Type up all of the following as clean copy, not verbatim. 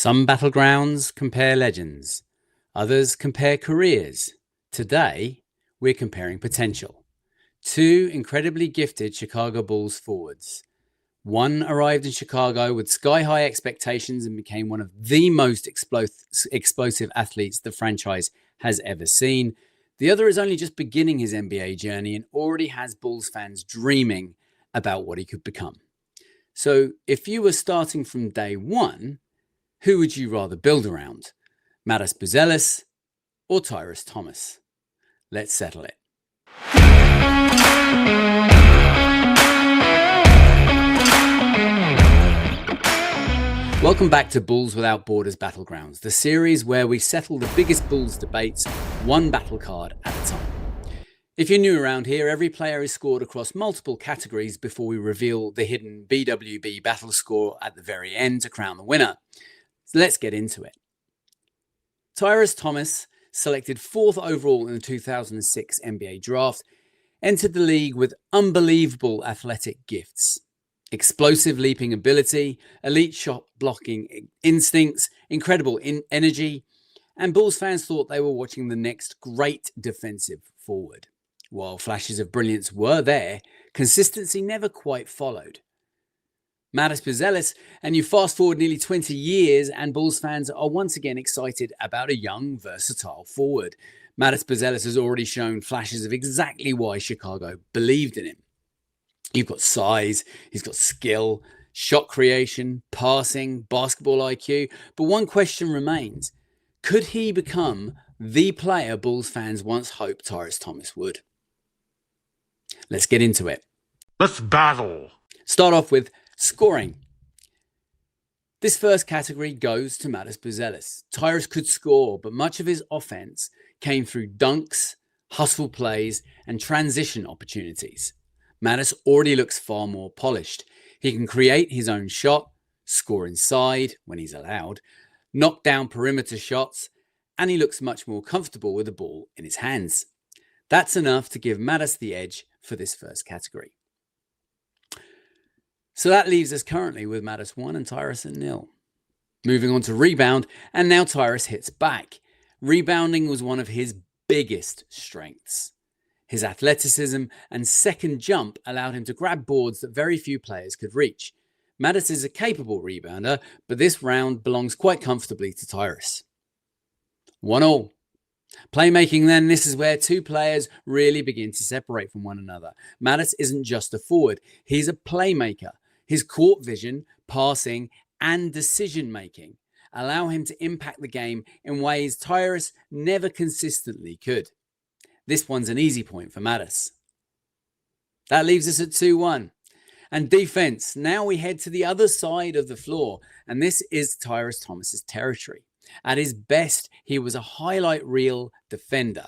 Some battlegrounds compare legends, others compare careers. Today, we're comparing potential. Two incredibly gifted Chicago Bulls forwards. One arrived in Chicago with sky-high expectations and became one of the most explosive athletes the franchise has ever seen. The other is only just beginning his NBA journey and already has Bulls fans dreaming about what he could become. So if you were starting from day one, who would you rather build around? Matas Buzelis or Tyrus Thomas? Let's settle it. Welcome back to Bulls Without Borders Battlegrounds, the series where we settle the biggest Bulls debates one battle card at a time. If you're new around here, every player is scored across multiple categories before we reveal the hidden BWB Battle Score at the very end to crown the winner. So let's get into it. Tyrus Thomas, selected 4th overall in the 2006 NBA draft, entered the league with unbelievable athletic gifts. Explosive leaping ability, elite shot blocking instincts, incredible energy, and Bulls fans thought they were watching the next great defensive forward. While flashes of brilliance were there, consistency never quite followed. Matas Buzelis, and you fast forward nearly 20 years and Bulls fans are once again excited about a young, versatile forward. Matas Buzelis has already shown flashes of exactly why Chicago believed in him. You've got size, he's got skill, shot creation, passing, basketball IQ. But one question remains. Could he become the player Bulls fans once hoped Tyrus Thomas would? Let's get into it. Let's battle. Start off with scoring. This first category goes to Matas Buzelis. Tyrus could score, but much of his offense came through dunks, hustle plays, and transition opportunities. Matas already looks far more polished. He can create his own shot, score inside when he's allowed, knock down perimeter shots, and he looks much more comfortable with the ball in his hands. That's enough to give Matas the edge for this first category. So that leaves us currently with Matas 1 and Tyrus at 0. Moving on to rebound, and now Tyrus hits back. Rebounding was one of his biggest strengths. His athleticism and second jump allowed him to grab boards that very few players could reach. Matas is a capable rebounder, but this round belongs quite comfortably to Tyrus. 1-1. Playmaking then, this is where two players really begin to separate from one another. Matas isn't just a forward, he's a playmaker. His court vision, passing, and decision-making allow him to impact the game in ways Tyrus never consistently could. This one's an easy point for Matas. That leaves us at 2-1. And defense, now we head to the other side of the floor, and this is Tyrus Thomas's territory. At his best, he was a highlight reel defender.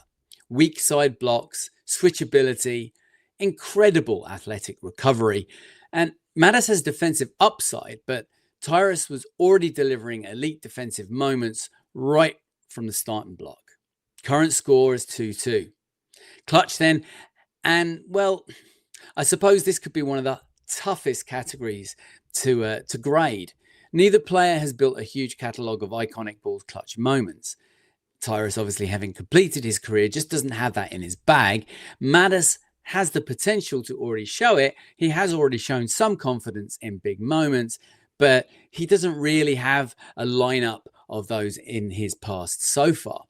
Weak side blocks, switchability, incredible athletic recovery. And Matas has defensive upside, but Tyrus was already delivering elite defensive moments right from the starting block. Current score is 2-2. Clutch then, and well, I suppose this could be one of the toughest categories to grade. Neither player has built a huge catalogue of iconic Bulls clutch moments. Tyrus, obviously having completed his career, just doesn't have that in his bag. Matas has the potential to already show it. He has already shown some confidence in big moments, but he doesn't really have a lineup of those in his past so far.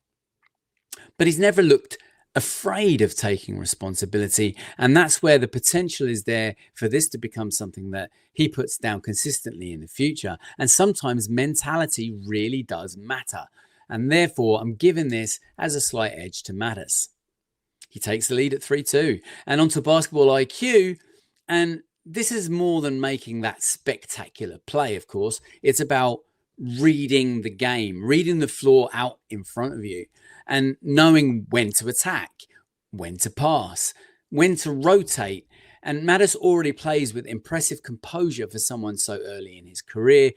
But he's never looked afraid of taking responsibility, and that's where the potential is there for this to become something that he puts down consistently in the future. And sometimes mentality really does matter, and therefore I'm giving this as a slight edge to Matas. He takes the lead at 3-2, and onto basketball IQ, and this is more than making that spectacular play, of course. It's about reading the game, reading the floor out in front of you, and knowing when to attack, when to pass, when to rotate. And Matas already plays with impressive composure for someone so early in his career.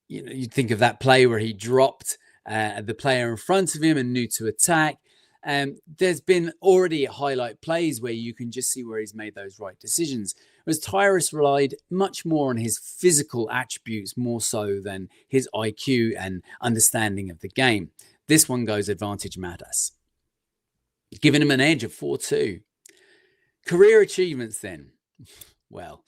You know, you'd think of that play where he dropped the player in front of him and knew to attack. There's been already highlight plays where you can just see where he's made those right decisions. whereas Tyrus relied much more on his physical attributes more so than his IQ and understanding of the game. This one goes advantage Matas, giving him an edge of 4-2. Career achievements then. Well,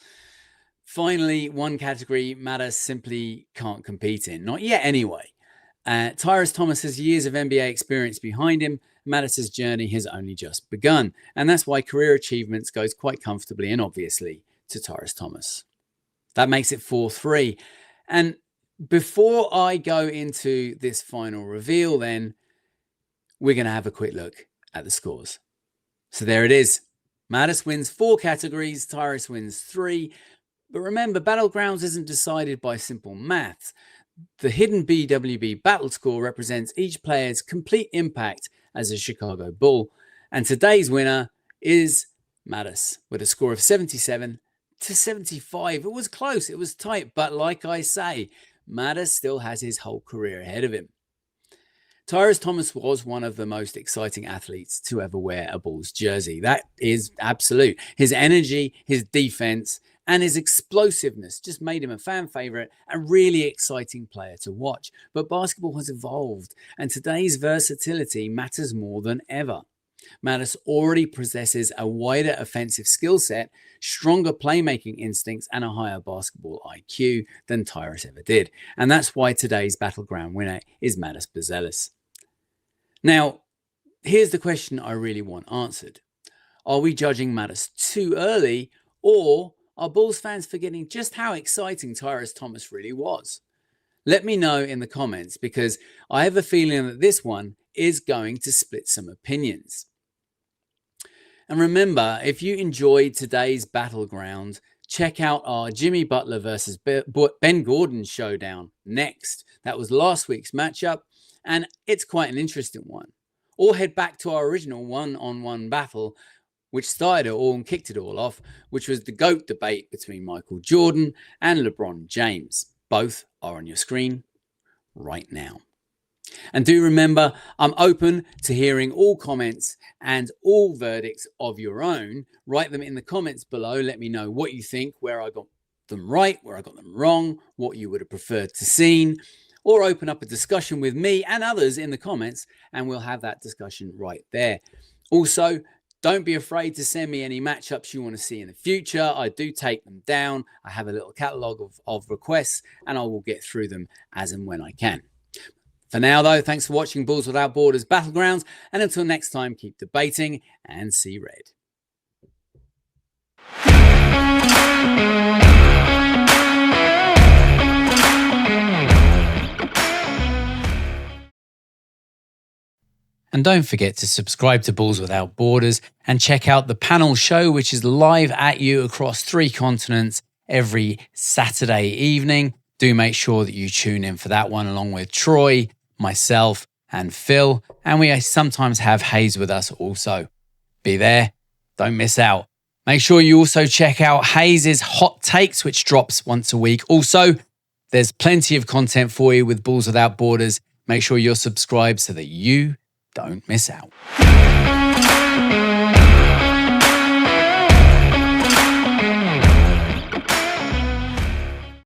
finally, one category Matas simply can't compete in. Not yet anyway. Tyrus Thomas has years of NBA experience behind him. Matas' journey has only just begun. And that's why career achievements goes quite comfortably and obviously to Tyrus Thomas. That makes it 4-3. And before I go into this final reveal then, we're going to have a quick look at the scores. So there it is. Matas wins 4 categories, Tyrus wins 3. But remember, Battlegrounds isn't decided by simple maths. The hidden BWB Battle Score represents each player's complete impact as a Chicago Bull. And today's winner is Matas with a score of 77 to 75. It was close, it was tight, but like I say, Matas still has his whole career ahead of him. Tyrus Thomas was one of the most exciting athletes to ever wear a Bulls jersey. That is absolute. His energy, his defense, and his explosiveness just made him a fan favorite and really exciting player to watch. But basketball has evolved, and today's versatility matters more than ever. Matas already possesses a wider offensive skill set, stronger playmaking instincts, and a higher basketball IQ than Tyrus ever did. And that's why today's battleground winner is Matas Buzelis. Now, here's the question I really want answered. Are we judging Matas too early, or are Bulls fans forgetting just how exciting Tyrus Thomas really was? Let me know in the comments, because I have a feeling that this one is going to split some opinions. And remember, if you enjoyed today's battleground, check out our Jimmy Butler versus Ben Gordon showdown next. That was last week's matchup, and it's quite an interesting one. Or head back to our original one-on-one battle, which started it all and kicked it all off, which was the GOAT debate between Michael Jordan and LeBron James. Both are on your screen right now. And do remember, I'm open to hearing all comments and all verdicts of your own. Write them in the comments below. Let me know what you think, where I got them right, where I got them wrong, what you would have preferred to see, or open up a discussion with me and others in the comments, and we'll have that discussion right there. Also, don't be afraid to send me any matchups you want to see in the future. I do take them down. I have a little catalogue of requests, and I will get through them as and when I can. For now, though, thanks for watching Bulls Without Borders Battlegrounds, and until next time, keep debating and see red. And don't forget to subscribe to Bulls Without Borders and check out the panel show, which is live at you across 3 continents every Saturday evening. Do make sure that you tune in for that one, along with Troy, myself, and Phil. And we sometimes have Hayes with us also. Be there. Don't miss out. Make sure you also check out Hayes' Hot Takes, which drops once a week. Also, there's plenty of content for you with Bulls Without Borders. Make sure you're subscribed so that you don't miss out.